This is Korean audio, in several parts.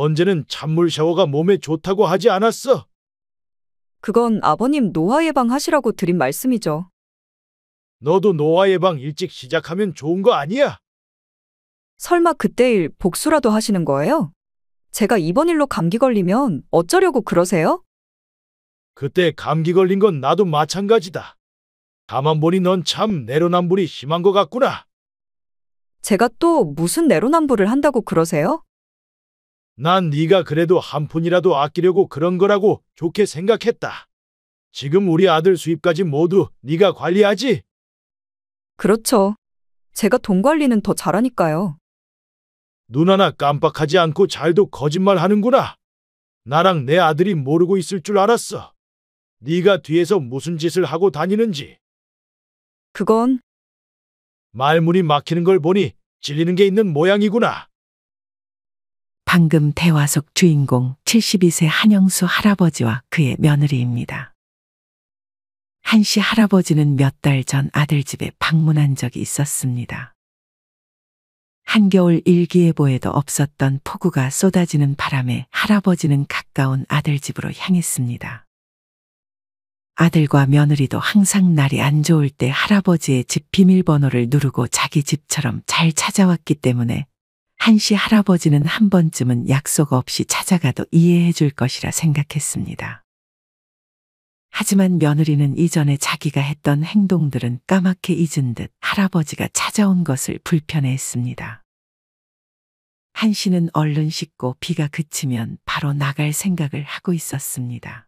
언제는 찬물 샤워가 몸에 좋다고 하지 않았어? 그건 아버님 노화 예방하시라고 드린 말씀이죠. 너도 노화 예방 일찍 시작하면 좋은 거 아니야? 설마 그때 일 복수라도 하시는 거예요? 제가 이번 일로 감기 걸리면 어쩌려고 그러세요? 그때 감기 걸린 건 나도 마찬가지다. 가만 보니 넌 참 내로남불이 심한 것 같구나. 제가 또 무슨 내로남불을 한다고 그러세요? 난 네가 그래도 한 푼이라도 아끼려고 그런 거라고 좋게 생각했다. 지금 우리 아들 수입까지 모두 네가 관리하지? 그렇죠. 제가 돈 관리는 더 잘하니까요. 눈 하나 깜빡하지 않고 잘도 거짓말하는구나. 나랑 내 아들이 모르고 있을 줄 알았어. 네가 뒤에서 무슨 짓을 하고 다니는지. 그건 말문이 막히는 걸 보니 찔리는 게 있는 모양이구나. 방금 대화 속 주인공 72세 한영수 할아버지와 그의 며느리입니다. 한씨 할아버지는 몇 달 전 아들 집에 방문한 적이 있었습니다. 한겨울 일기예보에도 없었던 폭우가 쏟아지는 바람에 할아버지는 가까운 아들 집으로 향했습니다. 아들과 며느리도 항상 날이 안 좋을 때 할아버지의 집 비밀번호를 누르고 자기 집처럼 잘 찾아왔기 때문에 한씨 할아버지는 한 번쯤은 약속 없이 찾아가도 이해해 줄 것이라 생각했습니다. 하지만 며느리는 이전에 자기가 했던 행동들은 까맣게 잊은 듯 할아버지가 찾아온 것을 불편해했습니다. 한씨는 얼른 씻고 비가 그치면 바로 나갈 생각을 하고 있었습니다.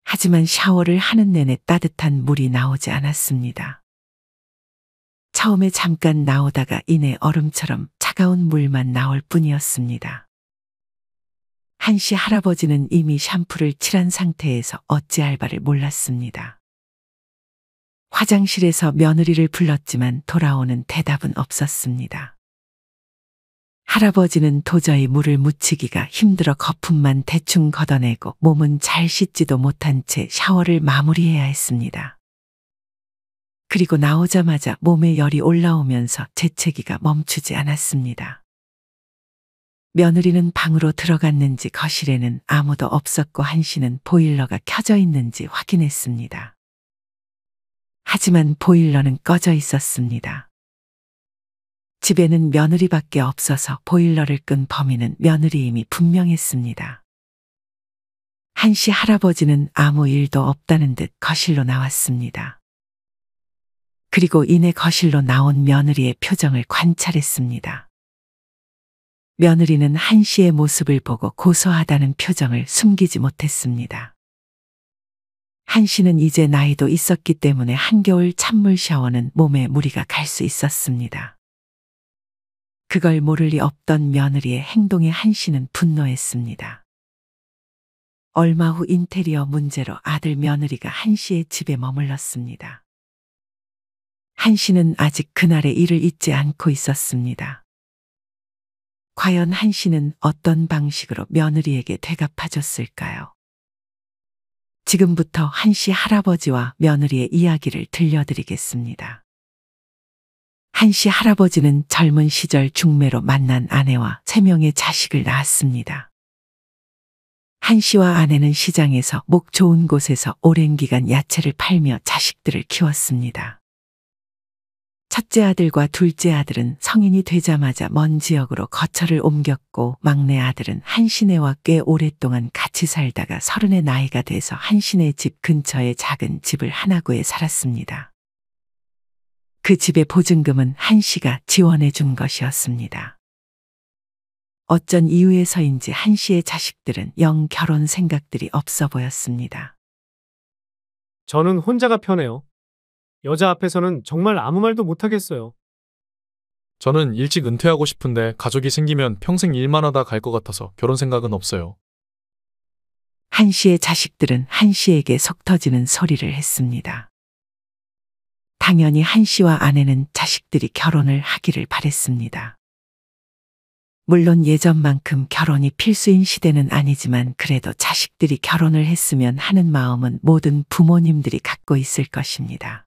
하지만 샤워를 하는 내내 따뜻한 물이 나오지 않았습니다. 처음에 잠깐 나오다가 이내 얼음처럼 차가운 물만 나올 뿐이었습니다. 한씨 할아버지는 이미 샴푸를 칠한 상태에서 어찌할 바를 몰랐습니다. 화장실에서 며느리를 불렀지만 돌아오는 대답은 없었습니다. 할아버지는 도저히 물을 묻히기가 힘들어 거품만 대충 걷어내고 몸은 잘 씻지도 못한 채 샤워를 마무리해야 했습니다. 그리고 나오자마자 몸에 열이 올라오면서 재채기가 멈추지 않았습니다. 며느리는 방으로 들어갔는지 거실에는 아무도 없었고 한씨는 보일러가 켜져 있는지 확인했습니다. 하지만 보일러는 꺼져 있었습니다. 집에는 며느리밖에 없어서 보일러를 끈 범인은 며느리임이 분명했습니다. 한씨 할아버지는 아무 일도 없다는 듯 거실로 나왔습니다. 그리고 이내 거실로 나온 며느리의 표정을 관찰했습니다. 며느리는 한씨의 모습을 보고 고소하다는 표정을 숨기지 못했습니다. 한씨는 이제 나이도 있었기 때문에 한겨울 찬물 샤워는 몸에 무리가 갈 수 있었습니다. 그걸 모를 리 없던 며느리의 행동에 한씨는 분노했습니다. 얼마 후 인테리어 문제로 아들 며느리가 한씨의 집에 머물렀습니다. 한씨는 아직 그날의 일을 잊지 않고 있었습니다. 과연 한씨는 어떤 방식으로 며느리에게 되갚아줬을까요? 지금부터 한씨 할아버지와 며느리의 이야기를 들려드리겠습니다. 한씨 할아버지는 젊은 시절 중매로 만난 아내와 3명의 자식을 낳았습니다. 한씨와 아내는 시장에서 목 좋은 곳에서 오랜 기간 야채를 팔며 자식들을 키웠습니다. 첫째 아들과 둘째 아들은 성인이 되자마자 먼 지역으로 거처를 옮겼고 막내 아들은 한씨네와 꽤 오랫동안 같이 살다가 30의 나이가 돼서 한씨네 집 근처에 작은 집을 하나 구해 살았습니다. 그 집의 보증금은 한씨가 지원해 준 것이었습니다. 어쩐 이유에서인지 한씨의 자식들은 영 결혼 생각들이 없어 보였습니다. 저는 혼자가 편해요. 여자 앞에서는 정말 아무 말도 못하겠어요. 저는 일찍 은퇴하고 싶은데 가족이 생기면 평생 일만 하다 갈 것 같아서 결혼 생각은 없어요. 한씨의 자식들은 한씨에게 속 터지는 소리를 했습니다. 당연히 한씨와 아내는 자식들이 결혼을 하기를 바랬습니다. 물론 예전만큼 결혼이 필수인 시대는 아니지만 그래도 자식들이 결혼을 했으면 하는 마음은 모든 부모님들이 갖고 있을 것입니다.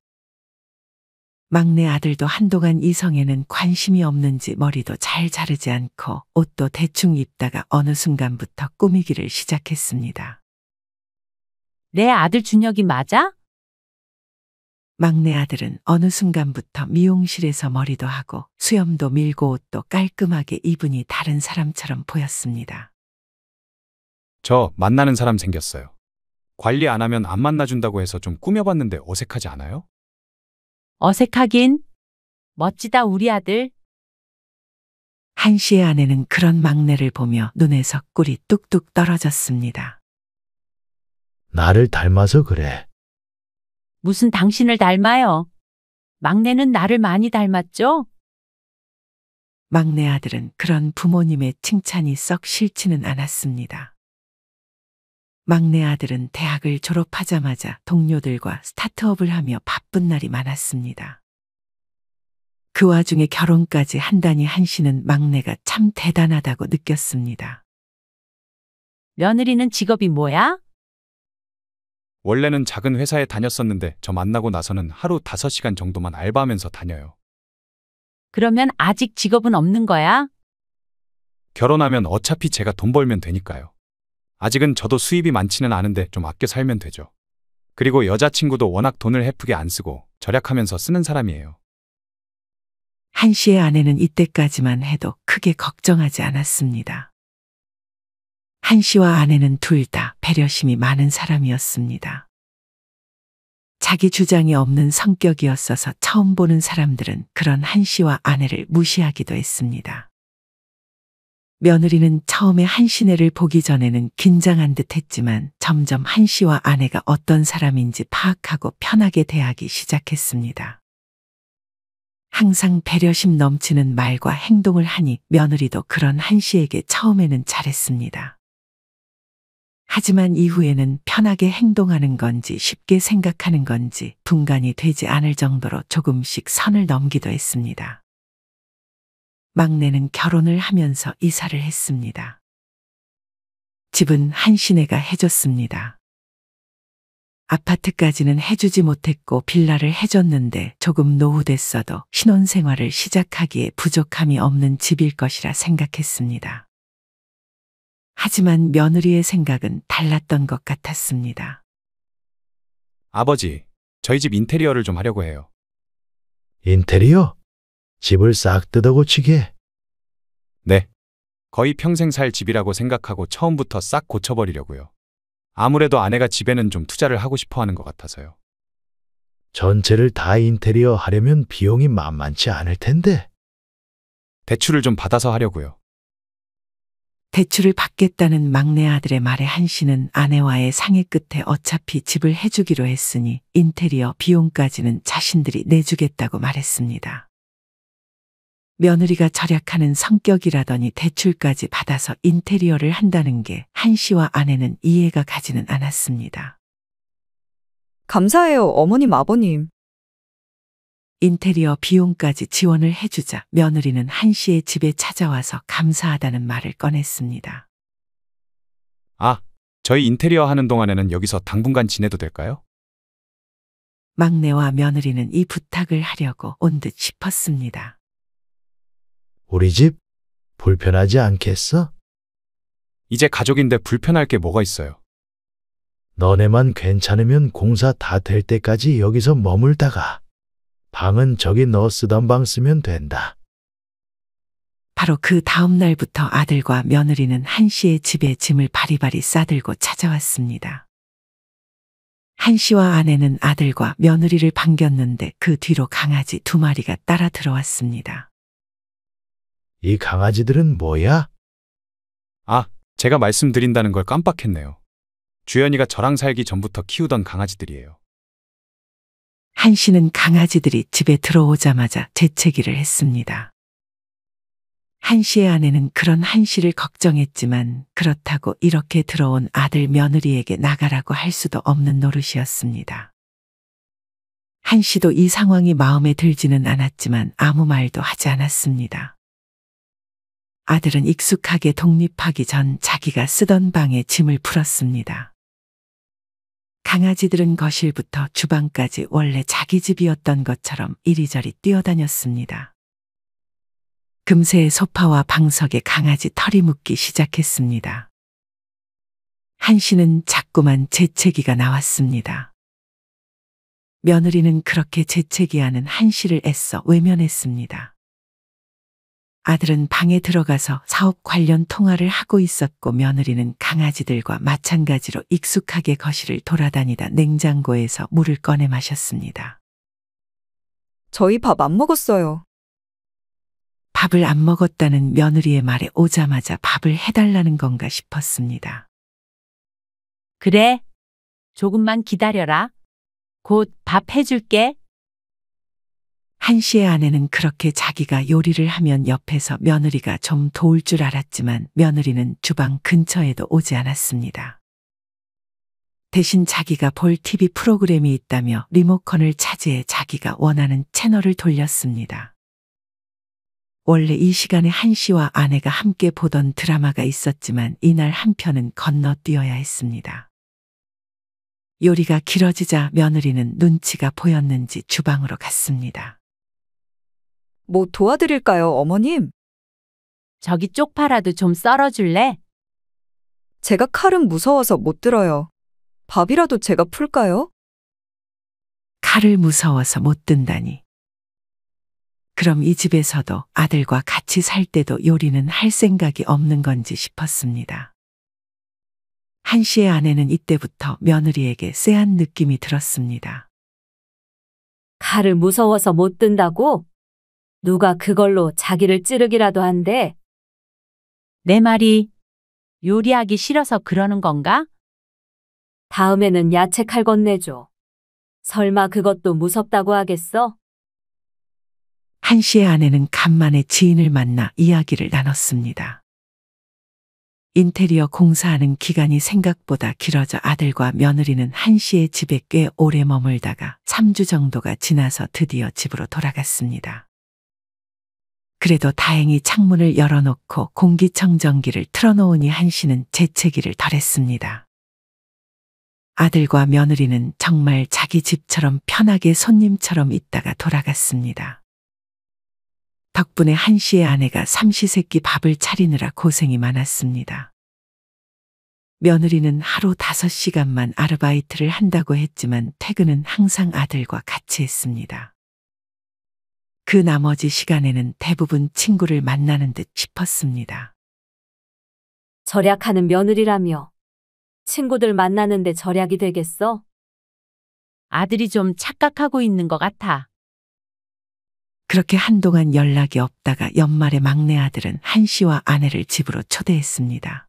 막내 아들도 한동안 이성에는 관심이 없는지 머리도 잘 자르지 않고 옷도 대충 입다가 어느 순간부터 꾸미기를 시작했습니다. 내 아들 준혁이 맞아? 막내 아들은 어느 순간부터 미용실에서 머리도 하고 수염도 밀고 옷도 깔끔하게 입으니 다른 사람처럼 보였습니다. 저 만나는 사람 생겼어요. 관리 안 하면 안 만나준다고 해서 좀 꾸며봤는데 어색하지 않아요? 어색하긴. 멋지다, 우리 아들. 한시의 아내는 그런 막내를 보며 눈에서 꿀이 뚝뚝 떨어졌습니다. 나를 닮아서 그래. 무슨 당신을 닮아요? 막내는 나를 많이 닮았죠? 막내 아들은 그런 부모님의 칭찬이 썩 싫지는 않았습니다. 막내 아들은 대학을 졸업하자마자 동료들과 스타트업을 하며 바쁜 날이 많았습니다. 그 와중에 결혼까지 한다니 한씨는 막내가 참 대단하다고 느꼈습니다. 며느리는 직업이 뭐야? 원래는 작은 회사에 다녔었는데 저 만나고 나서는 하루 5시간 정도만 알바하면서 다녀요. 그러면 아직 직업은 없는 거야? 결혼하면 어차피 제가 돈 벌면 되니까요. 아직은 저도 수입이 많지는 않은데 좀 아껴 살면 되죠. 그리고 여자친구도 워낙 돈을 헤프게 안 쓰고 절약하면서 쓰는 사람이에요. 한씨의 아내는 이때까지만 해도 크게 걱정하지 않았습니다. 한씨와 아내는 둘 다 배려심이 많은 사람이었습니다. 자기 주장이 없는 성격이었어서 처음 보는 사람들은 그런 한씨와 아내를 무시하기도 했습니다. 며느리는 처음에 한시네를 보기 전에는 긴장한 듯 했지만 점점 한씨와 아내가 어떤 사람인지 파악하고 편하게 대하기 시작했습니다. 항상 배려심 넘치는 말과 행동을 하니 며느리도 그런 한씨에게 처음에는 잘했습니다. 하지만 이후에는 편하게 행동하는 건지 쉽게 생각하는 건지 분간이 되지 않을 정도로 조금씩 선을 넘기도 했습니다. 막내는 결혼을 하면서 이사를 했습니다. 집은 한시네가 해줬습니다. 아파트까지는 해주지 못했고 빌라를 해줬는데 조금 노후됐어도 신혼생활을 시작하기에 부족함이 없는 집일 것이라 생각했습니다. 하지만 며느리의 생각은 달랐던 것 같았습니다. 아버지, 저희 집 인테리어를 좀 하려고 해요. 인테리어? 집을 싹 뜯어고치게? 네. 거의 평생 살 집이라고 생각하고 처음부터 싹 고쳐버리려고요. 아무래도 아내가 집에는 좀 투자를 하고 싶어 하는 것 같아서요. 전체를 다 인테리어 하려면 비용이 만만치 않을 텐데. 대출을 좀 받아서 하려고요. 대출을 받겠다는 막내 아들의 말에 한씨는 아내와의 상의 끝에 어차피 집을 해주기로 했으니 인테리어 비용까지는 자신들이 내주겠다고 말했습니다. 며느리가 절약하는 성격이라더니 대출까지 받아서 인테리어를 한다는 게 한씨와 아내는 이해가 가지는 않았습니다. 감사해요, 어머님, 아버님. 인테리어 비용까지 지원을 해주자 며느리는 한씨의 집에 찾아와서 감사하다는 말을 꺼냈습니다. 아, 저희 인테리어 하는 동안에는 여기서 당분간 지내도 될까요? 막내와 며느리는 이 부탁을 하려고 온 듯 싶었습니다. 우리 집 불편하지 않겠어? 이제 가족인데 불편할 게 뭐가 있어요? 너네만 괜찮으면 공사 다 될 때까지 여기서 머물다가 방은 저기 너 쓰던 방 쓰면 된다. 바로 그 다음 날부터 아들과 며느리는 한씨의 집에 짐을 바리바리 싸들고 찾아왔습니다. 한씨와 아내는 아들과 며느리를 반겼는데 그 뒤로 강아지 2마리가 따라 들어왔습니다. 이 강아지들은 뭐야? 아, 제가 말씀드린다는 걸 깜빡했네요. 주연이가 저랑 살기 전부터 키우던 강아지들이에요. 한씨는 강아지들이 집에 들어오자마자 재채기를 했습니다. 한씨의 아내는 그런 한씨를 걱정했지만 그렇다고 이렇게 들어온 아들 며느리에게 나가라고 할 수도 없는 노릇이었습니다. 한씨도 이 상황이 마음에 들지는 않았지만 아무 말도 하지 않았습니다. 아들은 익숙하게 독립하기 전 자기가 쓰던 방에 짐을 풀었습니다. 강아지들은 거실부터 주방까지 원래 자기 집이었던 것처럼 이리저리 뛰어다녔습니다. 금세 소파와 방석에 강아지 털이 묻기 시작했습니다. 한씨는 자꾸만 재채기가 나왔습니다. 며느리는 그렇게 재채기하는 한씨를 애써 외면했습니다. 아들은 방에 들어가서 사업 관련 통화를 하고 있었고 며느리는 강아지들과 마찬가지로 익숙하게 거실을 돌아다니다 냉장고에서 물을 꺼내 마셨습니다. 저희 밥 안 먹었어요. 밥을 안 먹었다는 며느리의 말에 오자마자 밥을 해달라는 건가 싶었습니다. 그래. 조금만 기다려라. 곧 밥 해줄게. 한씨의 아내는 그렇게 자기가 요리를 하면 옆에서 며느리가 좀 도울 줄 알았지만 며느리는 주방 근처에도 오지 않았습니다. 대신 자기가 볼 TV 프로그램이 있다며 리모컨을 차지해 자기가 원하는 채널을 돌렸습니다. 원래 이 시간에 한씨와 아내가 함께 보던 드라마가 있었지만 이날 한 편은 건너뛰어야 했습니다. 요리가 길어지자 며느리는 눈치가 보였는지 주방으로 갔습니다. 뭐 도와드릴까요, 어머님? 저기 쪽파라도 좀 썰어줄래? 제가 칼은 무서워서 못 들어요. 밥이라도 제가 풀까요? 칼을 무서워서 못 든다니. 그럼 이 집에서도 아들과 같이 살 때도 요리는 할 생각이 없는 건지 싶었습니다. 한씨의 아내는 이때부터 며느리에게 쎄한 느낌이 들었습니다. 칼을 무서워서 못 든다고? 누가 그걸로 자기를 찌르기라도 한대? 내 말이 요리하기 싫어서 그러는 건가? 다음에는 야채 칼 건네줘. 설마 그것도 무섭다고 하겠어? 한씨의 아내는 간만에 지인을 만나 이야기를 나눴습니다. 인테리어 공사하는 기간이 생각보다 길어져 아들과 며느리는 한씨의 집에 꽤 오래 머물다가 3주 정도가 지나서 드디어 집으로 돌아갔습니다. 그래도 다행히 창문을 열어놓고 공기청정기를 틀어놓으니 한씨는 재채기를 덜했습니다. 아들과 며느리는 정말 자기 집처럼 편하게 손님처럼 있다가 돌아갔습니다. 덕분에 한씨의 아내가 삼시세끼 밥을 차리느라 고생이 많았습니다. 며느리는 하루 5시간만 아르바이트를 한다고 했지만 퇴근은 항상 아들과 같이 했습니다. 그 나머지 시간에는 대부분 친구를 만나는 듯 싶었습니다. 절약하는 며느리라며. 친구들 만나는데 절약이 되겠어? 아들이 좀 착각하고 있는 것 같아. 그렇게 한동안 연락이 없다가 연말에 막내 아들은 한씨와 아내를 집으로 초대했습니다.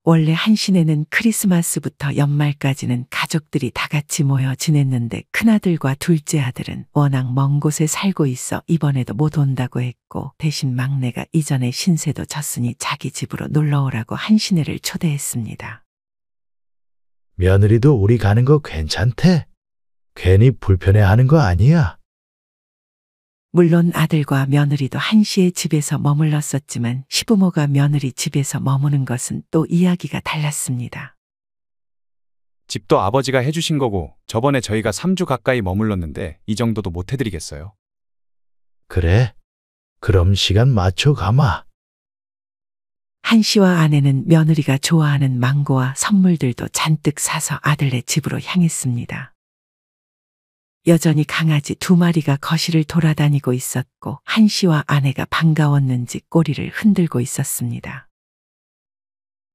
원래 한시내는 크리스마스부터 연말까지는 가족들이 다 같이 모여 지냈는데 큰아들과 둘째 아들은 워낙 먼 곳에 살고 있어 이번에도 못 온다고 했고 대신 막내가 이전에 신세도 졌으니 자기 집으로 놀러오라고 한시내를 초대했습니다. 며느리도 우리 가는 거 괜찮대? 괜히 불편해하는 거 아니야? 물론 아들과 며느리도 한씨의 집에서 머물렀었지만 시부모가 며느리 집에서 머무는 것은 또 이야기가 달랐습니다. 집도 아버지가 해주신 거고 저번에 저희가 3주 가까이 머물렀는데 이 정도도 못 해드리겠어요? 그래? 그럼 시간 맞춰 가마. 한씨와 아내는 며느리가 좋아하는 망고와 선물들도 잔뜩 사서 아들네 집으로 향했습니다. 여전히 강아지 2마리가 거실을 돌아다니고 있었고 한씨와 아내가 반가웠는지 꼬리를 흔들고 있었습니다.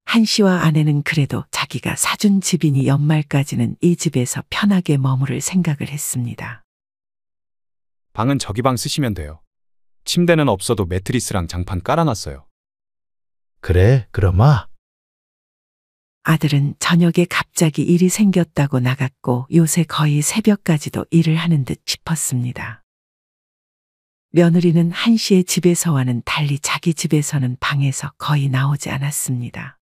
한씨와 아내는 그래도 자기가 사준 집이니 연말까지는 이 집에서 편하게 머무를 생각을 했습니다. 방은 저기 방 쓰시면 돼요. 침대는 없어도 매트리스랑 장판 깔아놨어요. 그래, 그러마. 아들은 저녁에 갑자기 일이 생겼다고 나갔고 요새 거의 새벽까지도 일을 하는 듯 싶었습니다. 며느리는 한씨의 집에서와는 달리 자기 집에서는 방에서 거의 나오지 않았습니다.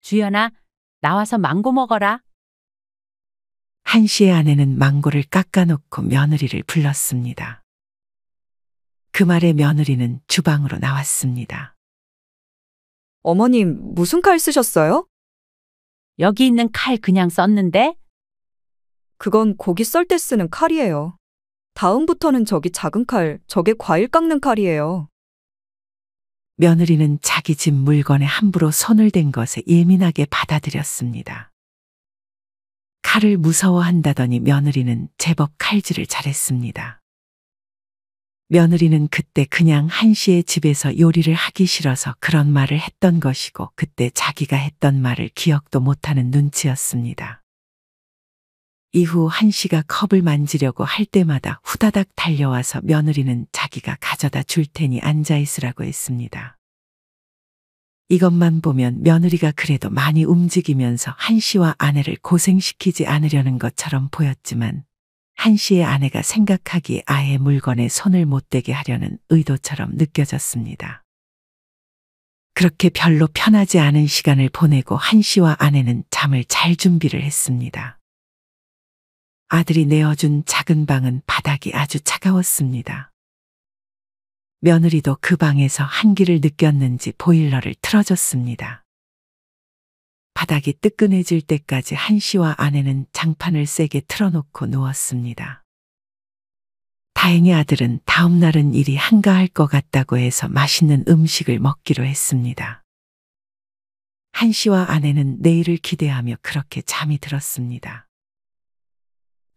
주연아, 나와서 망고 먹어라. 한씨의 아내는 망고를 깎아놓고 며느리를 불렀습니다. 그 말에 며느리는 주방으로 나왔습니다. 어머님, 무슨 칼 쓰셨어요? 여기 있는 칼 그냥 썼는데? 그건 고기 썰 때 쓰는 칼이에요. 다음부터는 저기 작은 칼, 저게 과일 깎는 칼이에요. 며느리는 자기 집 물건에 함부로 손을 댄 것에 예민하게 받아들였습니다. 칼을 무서워한다더니 며느리는 제법 칼질을 잘했습니다. 며느리는 그때 그냥 한씨의 집에서 요리를 하기 싫어서 그런 말을 했던 것이고 그때 자기가 했던 말을 기억도 못하는 눈치였습니다. 이후 한씨가 컵을 만지려고 할 때마다 후다닥 달려와서 며느리는 자기가 가져다 줄 테니 앉아있으라고 했습니다. 이것만 보면 며느리가 그래도 많이 움직이면서 한씨와 아내를 고생시키지 않으려는 것처럼 보였지만 한씨의 아내가 생각하기에 아예 물건에 손을 못 대게 하려는 의도처럼 느껴졌습니다. 그렇게 별로 편하지 않은 시간을 보내고 한씨와 아내는 잠을 잘 준비를 했습니다. 아들이 내어준 작은 방은 바닥이 아주 차가웠습니다. 며느리도 그 방에서 한기를 느꼈는지 보일러를 틀어줬습니다. 바닥이 뜨끈해질 때까지 한씨와 아내는 장판을 세게 틀어놓고 누웠습니다. 다행히 아들은 다음 날은 일이 한가할 것 같다고 해서 맛있는 음식을 먹기로 했습니다. 한씨와 아내는 내일을 기대하며 그렇게 잠이 들었습니다.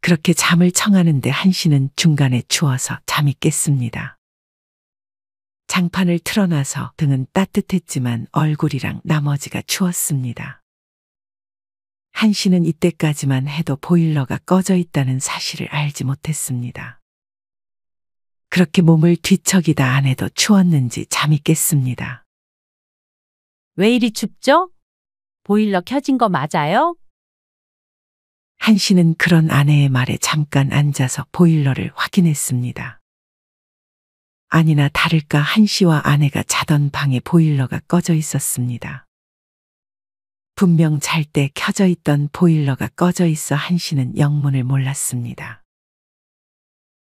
그렇게 잠을 청하는데 한씨는 중간에 추워서 잠이 깼습니다. 장판을 틀어놔서 등은 따뜻했지만 얼굴이랑 나머지가 추웠습니다. 한씨는 이때까지만 해도 보일러가 꺼져 있다는 사실을 알지 못했습니다. 그렇게 몸을 뒤척이다 안 해도 추웠는지 잠이 깼습니다. 왜 이리 춥죠? 보일러 켜진 거 맞아요? 한씨는 그런 아내의 말에 잠깐 앉아서 보일러를 확인했습니다. 아니나 다를까 한씨와 아내가 자던 방에 보일러가 꺼져 있었습니다. 분명 잘 때 켜져 있던 보일러가 꺼져 있어 한씨는 영문을 몰랐습니다.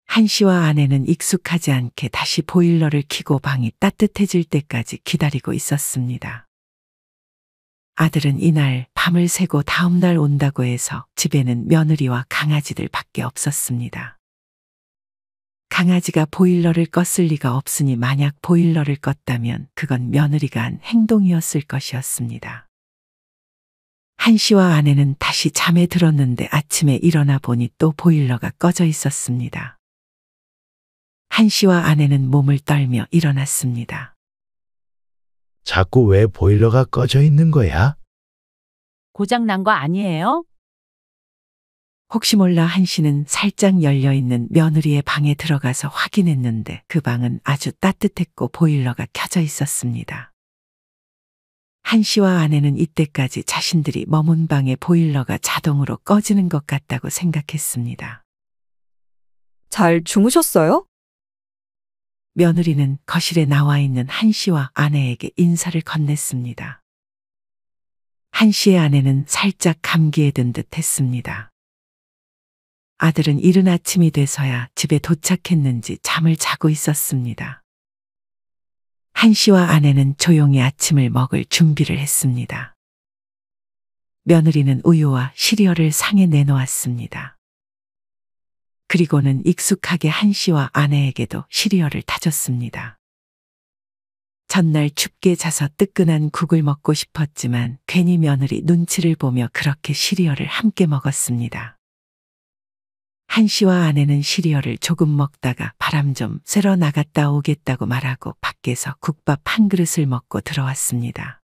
한씨와 아내는 익숙하지 않게 다시 보일러를 켜고 방이 따뜻해질 때까지 기다리고 있었습니다. 아들은 이날 밤을 새고 다음 날 온다고 해서 집에는 며느리와 강아지들 밖에 없었습니다. 강아지가 보일러를 껐을 리가 없으니 만약 보일러를 껐다면 그건 며느리가 한 행동이었을 것이었습니다. 한씨와 아내는 다시 잠에 들었는데 아침에 일어나 보니 또 보일러가 꺼져 있었습니다. 한씨와 아내는 몸을 떨며 일어났습니다. 자꾸 왜 보일러가 꺼져 있는 거야? 고장 난 거 아니에요? 혹시 몰라 한씨는 살짝 열려있는 며느리의 방에 들어가서 확인했는데 그 방은 아주 따뜻했고 보일러가 켜져 있었습니다. 한씨와 아내는 이때까지 자신들이 머문 방에 보일러가 자동으로 꺼지는 것 같다고 생각했습니다. 잘 주무셨어요? 며느리는 거실에 나와 있는 한씨와 아내에게 인사를 건넸습니다. 한씨의 아내는 살짝 감기에 든 듯 했습니다. 아들은 이른 아침이 돼서야 집에 도착했는지 잠을 자고 있었습니다. 한씨와 아내는 조용히 아침을 먹을 준비를 했습니다. 며느리는 우유와 시리얼을 상에 내놓았습니다. 그리고는 익숙하게 한씨와 아내에게도 시리얼을 타줬습니다. 전날 춥게 자서 뜨끈한 국을 먹고 싶었지만 괜히 며느리 눈치를 보며 그렇게 시리얼을 함께 먹었습니다. 한씨와 아내는 시리얼을 조금 먹다가 바람 좀 쐬러 나갔다 오겠다고 말하고 밖에서 국밥 한 그릇을 먹고 들어왔습니다.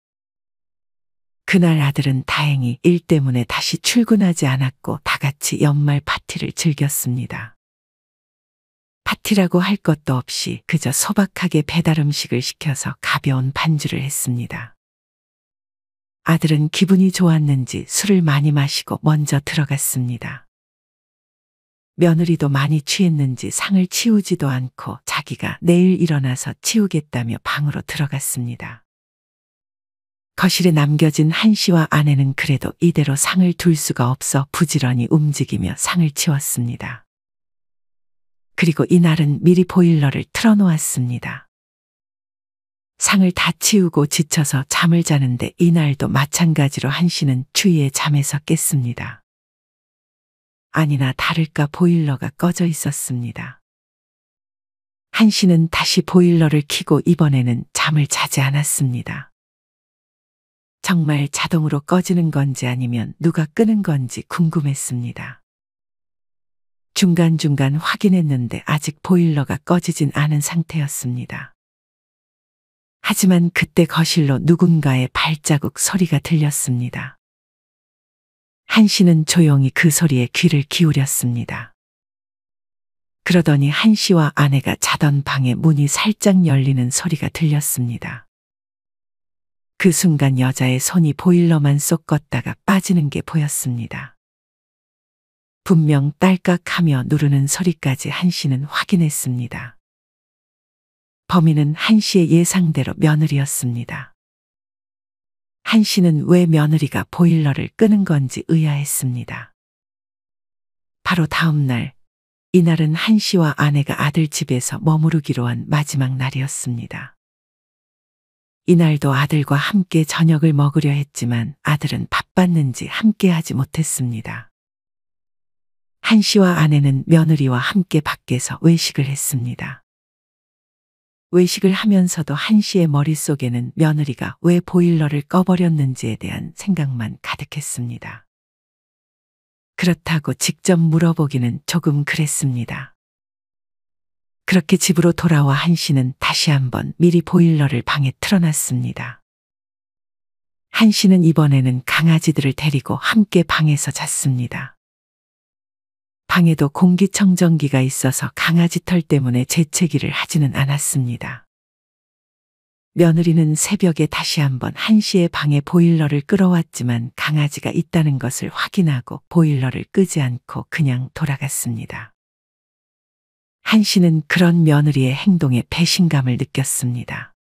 그날 아들은 다행히 일 때문에 다시 출근하지 않았고 다 같이 연말 파티를 즐겼습니다. 파티라고 할 것도 없이 그저 소박하게 배달 음식을 시켜서 가벼운 반주를 했습니다. 아들은 기분이 좋았는지 술을 많이 마시고 먼저 들어갔습니다. 며느리도 많이 취했는지 상을 치우지도 않고 자기가 내일 일어나서 치우겠다며 방으로 들어갔습니다. 거실에 남겨진 한씨와 아내는 그래도 이대로 상을 둘 수가 없어 부지런히 움직이며 상을 치웠습니다. 그리고 이날은 미리 보일러를 틀어놓았습니다. 상을 다 치우고 지쳐서 잠을 자는데 이날도 마찬가지로 한씨는 추위에 잠에서 깼습니다. 아니나 다를까 보일러가 꺼져 있었습니다. 한씨는 다시 보일러를 켜고 이번에는 잠을 자지 않았습니다. 정말 자동으로 꺼지는 건지 아니면 누가 끄는 건지 궁금했습니다. 중간중간 확인했는데 아직 보일러가 꺼지진 않은 상태였습니다. 하지만 그때 거실로 누군가의 발자국 소리가 들렸습니다. 한씨는 조용히 그 소리에 귀를 기울였습니다. 그러더니 한씨와 아내가 자던 방의 문이 살짝 열리는 소리가 들렸습니다. 그 순간 여자의 손이 보일러만 쏙 껐다가 빠지는 게 보였습니다. 분명 딸깍하며 누르는 소리까지 한씨는 확인했습니다. 범인은 한씨의 예상대로 며느리였습니다. 한씨는 왜 며느리가 보일러를 끄는 건지 의아했습니다. 바로 다음 날, 이날은 한씨와 아내가 아들 집에서 머무르기로 한 마지막 날이었습니다. 이날도 아들과 함께 저녁을 먹으려 했지만 아들은 바빴는지 함께 하지 못했습니다. 한씨와 아내는 며느리와 함께 밖에서 외식을 했습니다. 외식을 하면서도 한씨의 머릿속에는 며느리가 왜 보일러를 꺼버렸는지에 대한 생각만 가득했습니다. 그렇다고 직접 물어보기는 조금 그랬습니다. 그렇게 집으로 돌아와 한씨는 다시 한번 미리 보일러를 방에 틀어놨습니다. 한씨는 이번에는 강아지들을 데리고 함께 방에서 잤습니다. 방에도 공기청정기가 있어서 강아지 털 때문에 재채기를 하지는 않았습니다. 며느리는 새벽에 다시 한번 한씨의 방에 보일러를 끌어왔지만 강아지가 있다는 것을 확인하고 보일러를 끄지 않고 그냥 돌아갔습니다. 한씨는 그런 며느리의 행동에 배신감을 느꼈습니다.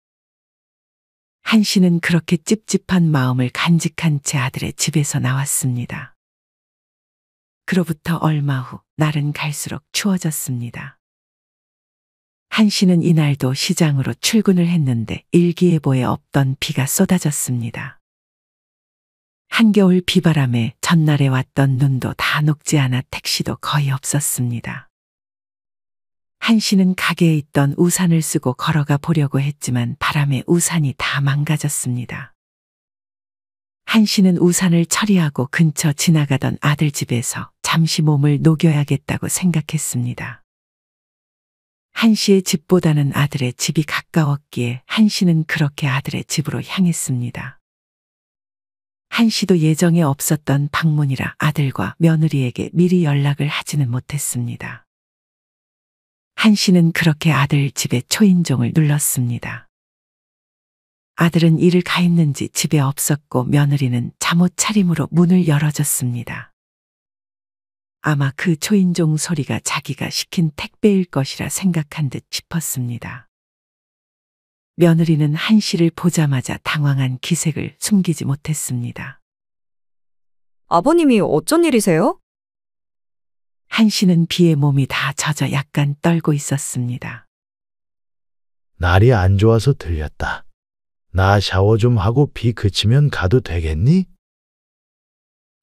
한씨는 그렇게 찝찝한 마음을 간직한 채 아들의 집에서 나왔습니다. 그로부터 얼마 후 날은 갈수록 추워졌습니다. 한씨는 이날도 시장으로 출근을 했는데 일기예보에 없던 비가 쏟아졌습니다. 한겨울 비바람에 전날에 왔던 눈도 다 녹지 않아 택시도 거의 없었습니다. 한씨는 가게에 있던 우산을 쓰고 걸어가 보려고 했지만 바람에 우산이 다 망가졌습니다. 한씨는 우산을 처리하고 근처 지나가던 아들 집에서 잠시 몸을 녹여야겠다고 생각했습니다. 한씨의 집보다는 아들의 집이 가까웠기에 한씨는 그렇게 아들의 집으로 향했습니다. 한씨도 예정에 없었던 방문이라 아들과 며느리에게 미리 연락을 하지는 못했습니다. 한씨는 그렇게 아들 집의 초인종을 눌렀습니다. 아들은 일을 가 있는지 집에 없었고 며느리는 잠옷 차림으로 문을 열어줬습니다. 아마 그 초인종 소리가 자기가 시킨 택배일 것이라 생각한 듯 싶었습니다. 며느리는 한씨를 보자마자 당황한 기색을 숨기지 못했습니다. 아버님이 어쩐 일이세요? 한씨는 비에 몸이 다 젖어 약간 떨고 있었습니다. 날이 안 좋아서 들렸다. 나 샤워 좀 하고 비 그치면 가도 되겠니?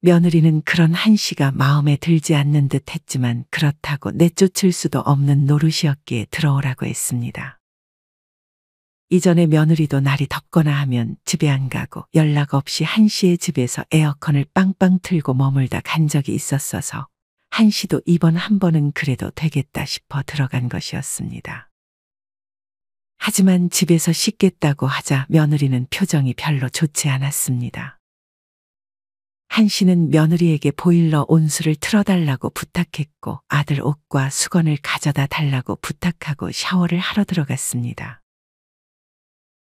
며느리는 그런 한씨가 마음에 들지 않는 듯 했지만 그렇다고 내쫓을 수도 없는 노릇이었기에 들어오라고 했습니다. 이전에 며느리도 날이 덥거나 하면 집에 안 가고 연락 없이 한씨의 집에서 에어컨을 빵빵 틀고 머물다 간 적이 있었어서 한씨도 이번 한 번은 그래도 되겠다 싶어 들어간 것이었습니다. 하지만 집에서 씻겠다고 하자 며느리는 표정이 별로 좋지 않았습니다. 한씨는 며느리에게 보일러 온수를 틀어달라고 부탁했고 아들 옷과 수건을 가져다 달라고 부탁하고 샤워를 하러 들어갔습니다.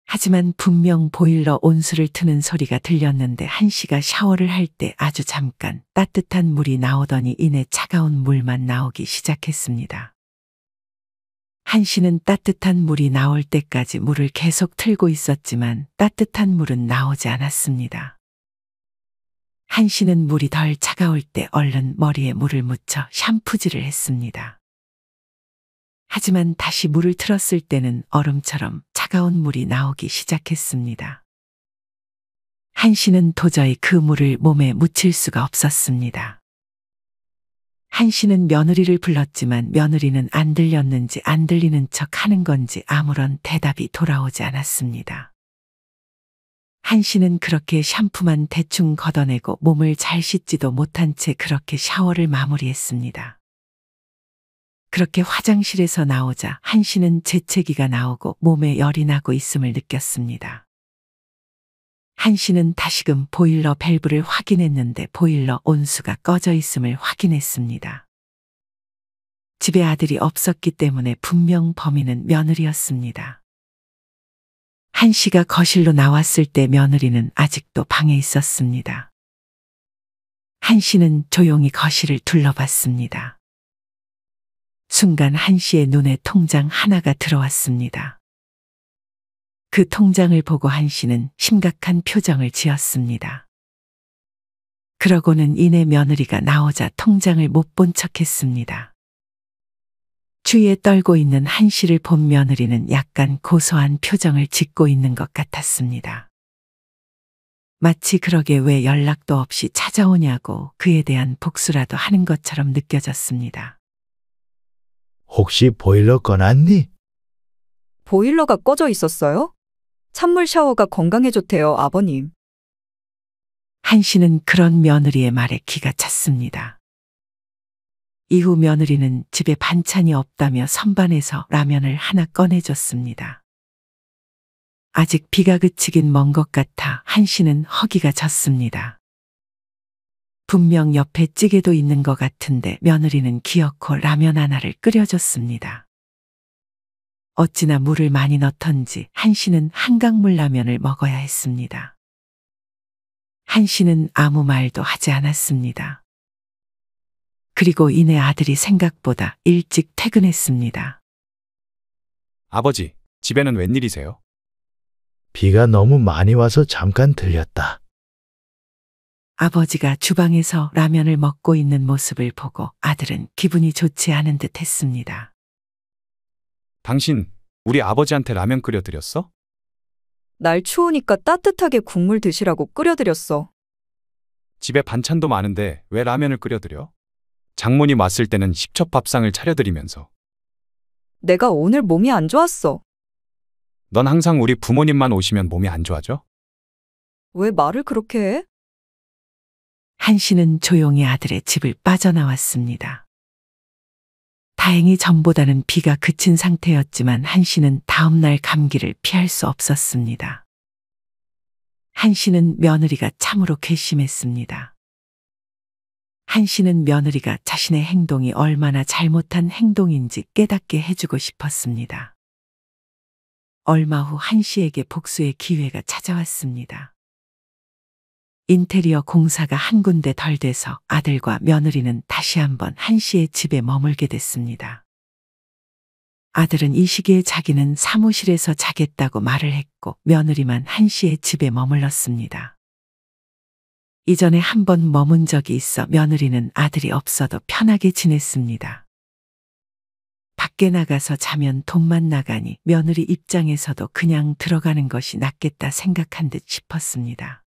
하지만 분명 보일러 온수를 트는 소리가 들렸는데 한씨가 샤워를 할 때 아주 잠깐 따뜻한 물이 나오더니 이내 차가운 물만 나오기 시작했습니다. 한씨는 따뜻한 물이 나올 때까지 물을 계속 틀고 있었지만 따뜻한 물은 나오지 않았습니다. 한씨는 물이 덜 차가울 때 얼른 머리에 물을 묻혀 샴푸질을 했습니다. 하지만 다시 물을 틀었을 때는 얼음처럼 차가운 차가운 물이 나오기 시작했습니다. 한 씨는 도저히 그 물을 몸에 묻힐 수가 없었습니다. 한 씨는 며느리를 불렀지만 며느리는 안 들렸는지 안 들리는 척 하는 건지 아무런 대답이 돌아오지 않았습니다. 한 씨는 그렇게 샴푸만 대충 걷어내고 몸을 잘 씻지도 못한 채 그렇게 샤워를 마무리했습니다. 그렇게 화장실에서 나오자 한 씨는 재채기가 나오고 몸에 열이 나고 있음을 느꼈습니다. 한 씨는 다시금 보일러 밸브를 확인했는데 보일러 온수가 꺼져 있음을 확인했습니다. 집에 아들이 없었기 때문에 분명 범인은 며느리였습니다. 한 씨가 거실로 나왔을 때 며느리는 아직도 방에 있었습니다. 한 씨는 조용히 거실을 둘러봤습니다. 순간 한 씨의 눈에 통장 하나가 들어왔습니다. 그 통장을 보고 한 씨는 심각한 표정을 지었습니다. 그러고는 이내 며느리가 나오자 통장을 못 본 척했습니다. 주위에 떨고 있는 한 씨를 본 며느리는 약간 고소한 표정을 짓고 있는 것 같았습니다. 마치 그러게 왜 연락도 없이 찾아오냐고 그에 대한 복수라도 하는 것처럼 느껴졌습니다. 혹시 보일러 꺼놨니? 보일러가 꺼져 있었어요? 찬물 샤워가 건강에 좋대요, 아버님. 한 씨는 그런 며느리의 말에 기가 찼습니다. 이후 며느리는 집에 반찬이 없다며 선반에서 라면을 하나 꺼내줬습니다. 아직 비가 그치긴 먼 것 같아 한 씨는 허기가 졌습니다. 분명 옆에 찌개도 있는 것 같은데 며느리는 기어코 라면 하나를 끓여줬습니다. 어찌나 물을 많이 넣던지 한 씨는 한강물 라면을 먹어야 했습니다. 한 씨는 아무 말도 하지 않았습니다. 그리고 이내 아들이 생각보다 일찍 퇴근했습니다. 아버지, 집에는 웬일이세요? 비가 너무 많이 와서 잠깐 들렸다. 아버지가 주방에서 라면을 먹고 있는 모습을 보고 아들은 기분이 좋지 않은 듯 했습니다. 당신, 우리 아버지한테 라면 끓여드렸어? 날 추우니까 따뜻하게 국물 드시라고 끓여드렸어. 집에 반찬도 많은데 왜 라면을 끓여드려? 장모님 왔을 때는 식첩밥상을 차려드리면서. 내가 오늘 몸이 안 좋았어. 넌 항상 우리 부모님만 오시면 몸이 안 좋아져? 왜 말을 그렇게 해? 한 씨는 조용히 아들의 집을 빠져나왔습니다. 다행히 전보다는 비가 그친 상태였지만 한 씨는 다음 날 감기를 피할 수 없었습니다. 한 씨는 며느리가 참으로 괘씸했습니다. 한 씨는 며느리가 자신의 행동이 얼마나 잘못한 행동인지 깨닫게 해주고 싶었습니다. 얼마 후 한 씨에게 복수의 기회가 찾아왔습니다. 인테리어 공사가 한 군데 덜 돼서 아들과 며느리는 다시 한번 한 씨의 집에 머물게 됐습니다. 아들은 이 시기에 자기는 사무실에서 자겠다고 말을 했고 며느리만 한 씨의 집에 머물렀습니다. 이전에 한 번 머문 적이 있어 며느리는 아들이 없어도 편하게 지냈습니다. 밖에 나가서 자면 돈만 나가니 며느리 입장에서도 그냥 들어가는 것이 낫겠다 생각한 듯 싶었습니다.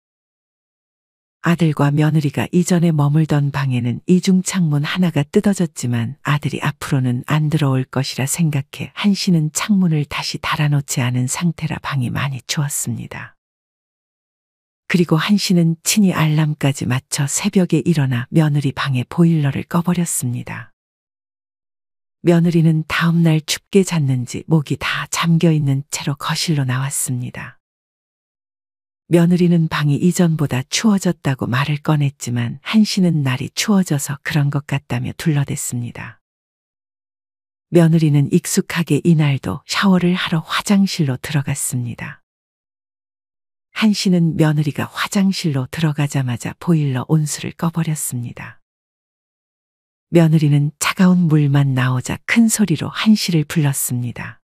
아들과 며느리가 이전에 머물던 방에는 이중 창문 하나가 뜯어졌지만 아들이 앞으로는 안 들어올 것이라 생각해 한 씨는 창문을 다시 달아놓지 않은 상태라 방이 많이 추웠습니다. 그리고 한 씨는 친히 알람까지 맞춰 새벽에 일어나 며느리 방에 보일러를 꺼버렸습니다. 며느리는 다음 날 춥게 잤는지 목이 다 잠겨 있는 채로 거실로 나왔습니다. 며느리는 방이 이전보다 추워졌다고 말을 꺼냈지만 한 씨는 날이 추워져서 그런 것 같다며 둘러댔습니다. 며느리는 익숙하게 이날도 샤워를 하러 화장실로 들어갔습니다. 한 씨는 며느리가 화장실로 들어가자마자 보일러 온수를 꺼버렸습니다. 며느리는 차가운 물만 나오자 큰 소리로 한 씨를 불렀습니다.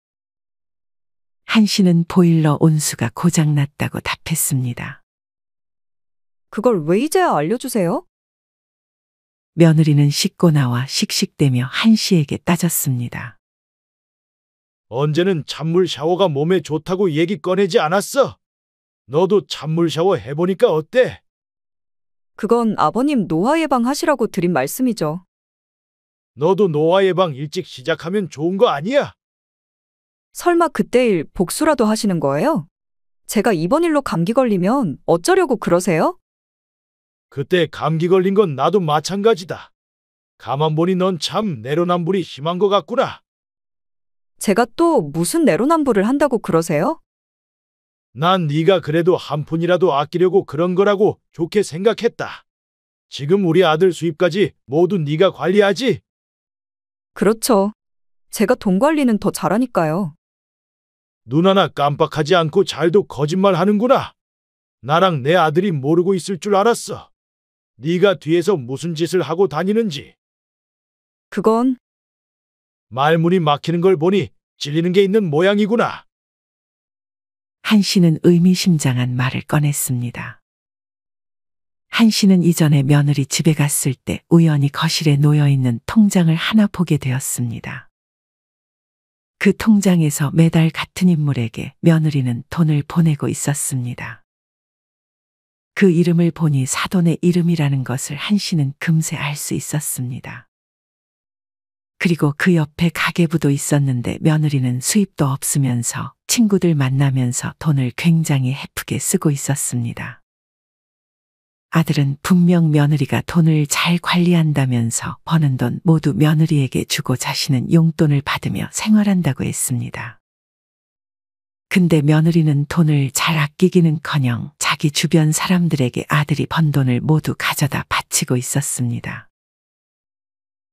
한 씨는 보일러 온수가 고장났다고 답했습니다. 그걸 왜 이제야 알려주세요? 며느리는 씻고 나와 씩씩대며 한 씨에게 따졌습니다. 언제는 찬물 샤워가 몸에 좋다고 얘기 꺼내지 않았어? 너도 찬물 샤워 해보니까 어때? 그건 아버님 노화 예방하시라고 드린 말씀이죠. 너도 노화 예방 일찍 시작하면 좋은 거 아니야? 설마 그때 일 복수라도 하시는 거예요? 제가 이번 일로 감기 걸리면 어쩌려고 그러세요? 그때 감기 걸린 건 나도 마찬가지다. 가만 보니 넌 참 내로남불이 심한 것 같구나. 제가 또 무슨 내로남불을 한다고 그러세요? 난 네가 그래도 한 푼이라도 아끼려고 그런 거라고 좋게 생각했다. 지금 우리 아들 수입까지 모두 네가 관리하지? 그렇죠. 제가 돈 관리는 더 잘하니까요. 눈 하나 깜빡하지 않고 잘도 거짓말하는구나. 나랑 내 아들이 모르고 있을 줄 알았어. 네가 뒤에서 무슨 짓을 하고 다니는지. 그건 말문이 막히는 걸 보니 찔리는 게 있는 모양이구나. 한 씨는 의미심장한 말을 꺼냈습니다. 한 씨는 이전에 며느리 집에 갔을 때 우연히 거실에 놓여있는 통장을 하나 보게 되었습니다. 그 통장에서 매달 같은 인물에게 며느리는 돈을 보내고 있었습니다. 그 이름을 보니 사돈의 이름이라는 것을 한 씨는 금세 알 수 있었습니다. 그리고 그 옆에 가계부도 있었는데 며느리는 수입도 없으면서 친구들 만나면서 돈을 굉장히 헤프게 쓰고 있었습니다. 아들은 분명 며느리가 돈을 잘 관리한다면서 버는 돈 모두 며느리에게 주고 자신은 용돈을 받으며 생활한다고 했습니다. 근데 며느리는 돈을 잘 아끼기는커녕 자기 주변 사람들에게 아들이 번 돈을 모두 가져다 바치고 있었습니다.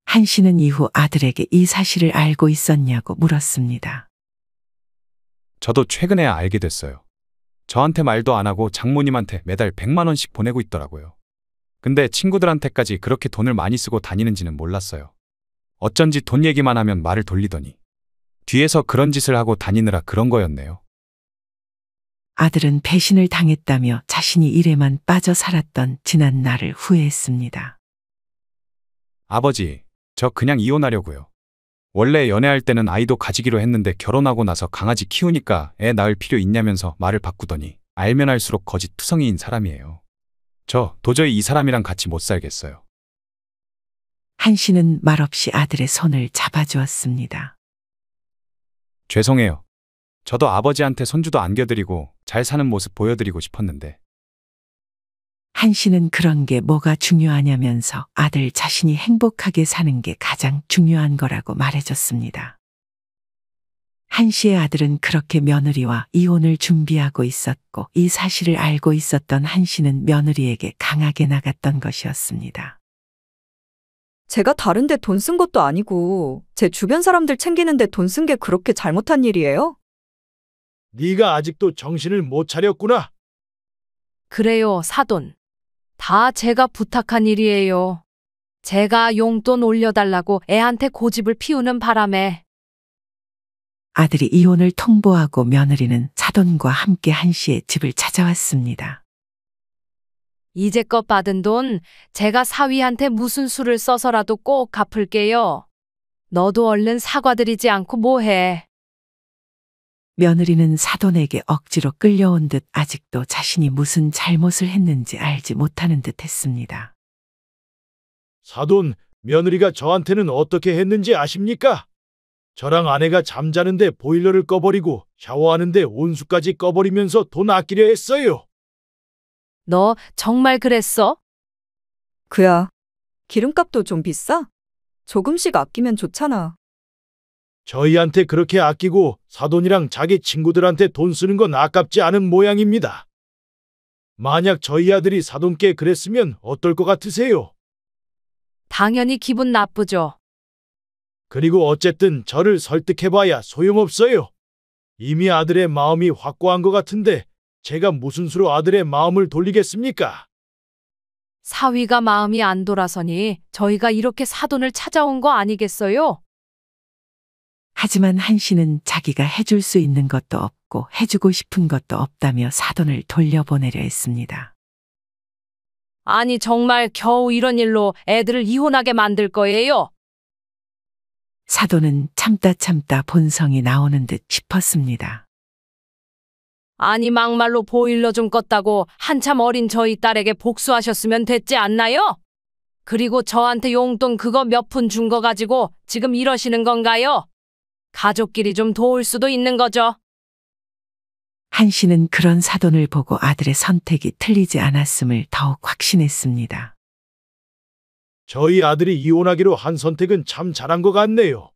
한 씨는 이후 아들에게 이 사실을 알고 있었냐고 물었습니다. 저도 최근에 알게 됐어요. 저한테 말도 안 하고 장모님한테 매달 100만 원씩 보내고 있더라고요. 근데 친구들한테까지 그렇게 돈을 많이 쓰고 다니는지는 몰랐어요. 어쩐지 돈 얘기만 하면 말을 돌리더니 뒤에서 그런 짓을 하고 다니느라 그런 거였네요. 아들은 배신을 당했다며 자신이 일에만 빠져 살았던 지난 날을 후회했습니다. 아버지, 저 그냥 이혼하려고요. 원래 연애할 때는 아이도 가지기로 했는데 결혼하고 나서 강아지 키우니까 애 낳을 필요 있냐면서 말을 바꾸더니 알면 알수록 거짓 투성이인 사람이에요. 저 도저히 이 사람이랑 같이 못 살겠어요. 한 씨는 말없이 아들의 손을 잡아주었습니다. 죄송해요. 저도 아버지한테 손주도 안겨드리고 잘 사는 모습 보여드리고 싶었는데. 한 씨는 그런 게 뭐가 중요하냐면서 아들 자신이 행복하게 사는 게 가장 중요한 거라고 말해줬습니다. 한 씨의 아들은 그렇게 며느리와 이혼을 준비하고 있었고 이 사실을 알고 있었던 한 씨는 며느리에게 강하게 나갔던 것이었습니다. 제가 다른데 돈 쓴 것도 아니고 제 주변 사람들 챙기는데 돈 쓴 게 그렇게 잘못한 일이에요? 네가 아직도 정신을 못 차렸구나. 그래요, 사돈. 다 제가 부탁한 일이에요. 제가 용돈 올려달라고 애한테 고집을 피우는 바람에. 아들이 이혼을 통보하고 며느리는 사돈과 함께 한 씨의 집을 찾아왔습니다. 이제껏 받은 돈 제가 사위한테 무슨 수를 써서라도 꼭 갚을게요. 너도 얼른 사과드리지 않고 뭐해. 며느리는 사돈에게 억지로 끌려온 듯 아직도 자신이 무슨 잘못을 했는지 알지 못하는 듯 했습니다. 사돈, 며느리가 저한테는 어떻게 했는지 아십니까? 저랑 아내가 잠자는데 보일러를 꺼버리고 샤워하는데 온수까지 꺼버리면서 돈 아끼려 했어요. 너 정말 그랬어? 그야. 기름값도 좀 비싸? 조금씩 아끼면 좋잖아. 저희한테 그렇게 아끼고 사돈이랑 자기 친구들한테 돈 쓰는 건 아깝지 않은 모양입니다. 만약 저희 아들이 사돈께 그랬으면 어떨 것 같으세요? 당연히 기분 나쁘죠. 그리고 어쨌든 저를 설득해봐야 소용없어요. 이미 아들의 마음이 확고한 것 같은데 제가 무슨 수로 아들의 마음을 돌리겠습니까? 사위가 마음이 안 돌아서니 저희가 이렇게 사돈을 찾아온 거 아니겠어요? 하지만 한 씨는 자기가 해줄 수 있는 것도 없고 해주고 싶은 것도 없다며 사돈을 돌려보내려 했습니다. 아니 정말 겨우 이런 일로 애들을 이혼하게 만들 거예요? 사돈은 참다 본성이 나오는 듯 싶었습니다. 아니 막말로 보일러 좀 껐다고 한참 어린 저희 딸에게 복수하셨으면 됐지 않나요? 그리고 저한테 용돈 그거 몇 푼 준 거 가지고 지금 이러시는 건가요? 가족끼리 좀 도울 수도 있는 거죠. 한 씨는 그런 사돈을 보고 아들의 선택이 틀리지 않았음을 더욱 확신했습니다. 저희 아들이 이혼하기로 한 선택은 참 잘한 것 같네요.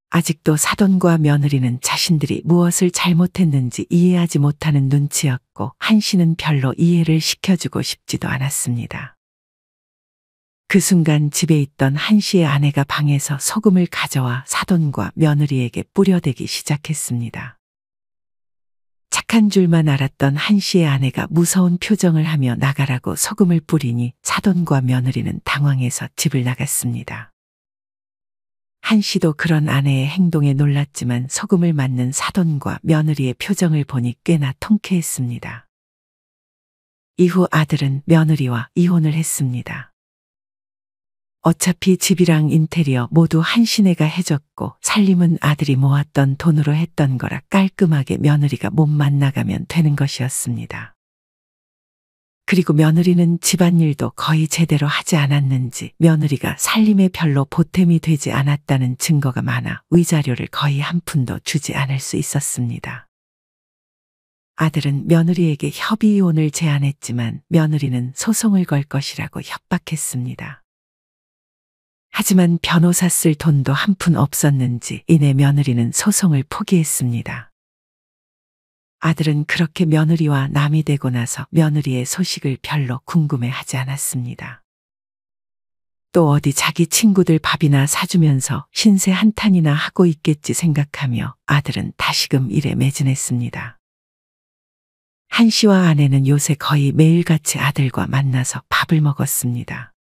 아직도 사돈과 며느리는 자신들이 무엇을 잘못했는지 이해하지 못하는 눈치였고 한 씨는 별로 이해를 시켜주고 싶지도 않았습니다. 그 순간 집에 있던 한 씨의 아내가 방에서 소금을 가져와 사돈과 며느리에게 뿌려대기 시작했습니다. 착한 줄만 알았던 한 씨의 아내가 무서운 표정을 하며 나가라고 소금을 뿌리니 사돈과 며느리는 당황해서 집을 나갔습니다. 한 씨도 그런 아내의 행동에 놀랐지만 소금을 맞는 사돈과 며느리의 표정을 보니 꽤나 통쾌했습니다. 이후 아들은 며느리와 이혼을 했습니다. 어차피 집이랑 인테리어 모두 한 씨네가 해줬고 살림은 아들이 모았던 돈으로 했던 거라 깔끔하게 며느리가 몸만 나가면 되는 것이었습니다. 그리고 며느리는 집안일도 거의 제대로 하지 않았는지 며느리가 살림에 별로 보탬이 되지 않았다는 증거가 많아 위자료를 거의 한 푼도 주지 않을 수 있었습니다. 아들은 며느리에게 협의 이혼을 제안했지만 며느리는 소송을 걸 것이라고 협박했습니다. 하지만 변호사 쓸 돈도 한 푼 없었는지 이내 며느리는 소송을 포기했습니다. 아들은 그렇게 며느리와 남이 되고 나서 며느리의 소식을 별로 궁금해하지 않았습니다. 또 어디 자기 친구들 밥이나 사주면서 신세 한탄이나 하고 있겠지 생각하며 아들은 다시금 일에 매진했습니다. 한 씨와 아내는 요새 거의 매일같이 아들과 만나서 밥을 먹었습니다.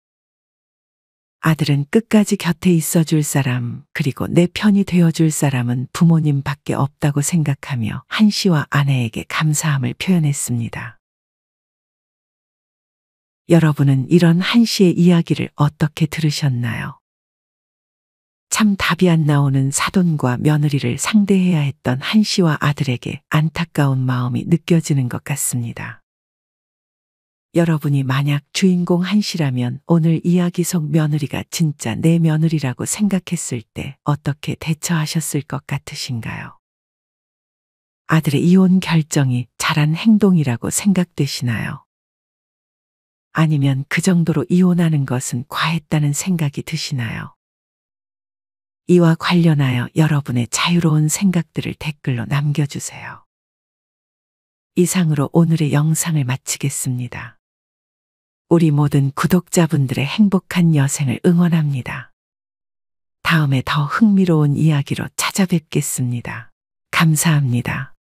아들은 끝까지 곁에 있어줄 사람, 그리고 내 편이 되어줄 사람은 부모님밖에 없다고 생각하며 한 씨와 아내에게 감사함을 표현했습니다. 여러분은 이런 한 씨의 이야기를 어떻게 들으셨나요? 참 답이 안 나오는 사돈과 며느리를 상대해야 했던 한 씨와 아들에게 안타까운 마음이 느껴지는 것 같습니다. 여러분이 만약 주인공 한 씨라면 오늘 이야기 속 며느리가 진짜 내 며느리라고 생각했을 때 어떻게 대처하셨을 것 같으신가요? 아들의 이혼 결정이 잘한 행동이라고 생각되시나요? 아니면 그 정도로 이혼하는 것은 과했다는 생각이 드시나요? 이와 관련하여 여러분의 자유로운 생각들을 댓글로 남겨주세요. 이상으로 오늘의 영상을 마치겠습니다. 우리 모든 구독자분들의 행복한 여생을 응원합니다. 다음에 더 흥미로운 이야기로 찾아뵙겠습니다. 감사합니다.